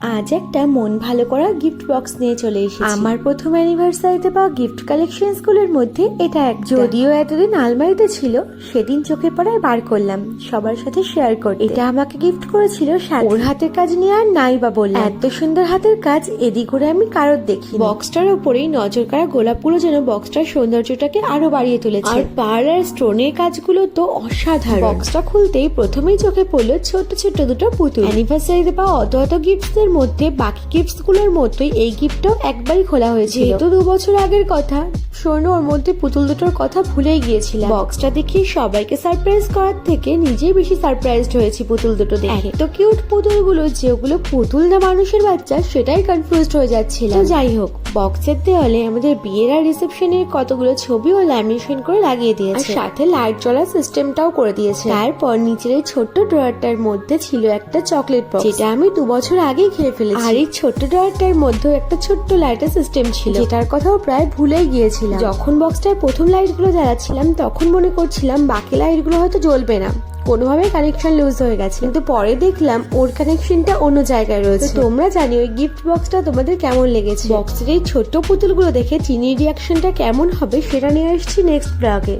আজ একটা মন ভালো করা গিফট বক্স নিয়ে চলে এসেছি। আমার প্রথম অ্যানিভার্সারিতে পাওয়া গিফট কালেকশনস গুলোর মধ্যে এটা এক। যদিও এতদিন আলমারিতে ছিল, সেদিন চোখে পড়ায় বার করলাম সবার সাথে শেয়ার করতে। এটা আমাকে গিফট করেছিল ওর হাতের কাজ নিয়ে আর নাই বা বললাম। এত সুন্দর হাতের কাজ এদিক করে আমি কারোর দেখি। বক্সটার উপরেই নজর কাড়া গোলাপগুলো যেন বক্সটার সৌন্দর্যটাকে আরো বাড়িয়ে তুলেছে। আর পার্ল আর স্টোনের কাজগুলো তো অসাধারণ। বক্সটা খুলতেই প্রথমেই চোখে পড়লো ছোট ছোট দুটো পুতুল। অ্যানিভার্সারিতে পাওয়া অত গিফটস এর মধ্যে বাকি গিফটস গুলোর মতোই এই গিফটটাও একবারই খোলা হয়েছিল। যেহেতু 2 বছর আগের কথা, শোনো ওর মধ্যে পুতুল দুটোর কথা ভুলেই গিয়েছিলাম। বক্সটা দেখে সবাইকে সারপ্রাইজ করার থেকে নিজেই বেশি সারপ্রাইজড হয়েছি পুতুল দুটো দেখে। এত কিউট পুতুলগুলো, যেগুলো পুতুল না মানুষের বাচ্চা সেটাই কনফিউজড হয়ে যাচ্ছিল। তো যাই হোক, বক্সের দেওয়ালে আমাদের বিয়ের আর রিসেপশনের কতগুলো ছবিও ল্যামিনেশন করে লাগিয়ে দিয়েছে, আর সাথে লাইট জ্বলার সিস্টেমটাও করে দিয়েছে। তারপর নিচের এই ছোট্ট ড্রয়ারটার মধ্যে ছিল একটা চকলেট বক্স, যেটা আমি 2 বছর আগেই খেয়ে ফেলেছি। আর এই ছোট্ট ড্রয়ারটার মধ্যেও একটা ছোট্ট লাইটের সিস্টেম ছিল, যেটার কথাও প্রায় ভুলেই গিয়েছিলাম। যখন বক্সটার প্রথম লাইটগুলো জ্বালাচ্ছিলাম তখন মনে করছিলাম বাকি লাইটগুলো হয়তো জ্বলবে না, কোনোভাবে কানেকশন লুজ হয়ে গেছে। কিন্তু পরে দেখলাম ওর কানেকশনটা অন্য জায়গায় রয়েছে। তোমরা জানি ওই গিফট বক্সটা তোমাদের কেমন লেগেছে। বক্সের এই ছোট্ট পুতুলগুলো দেখে চিনির রিয়াকশনটা কেমন হবে সেটা নিয়ে আসছি নেক্সট ব্লগে।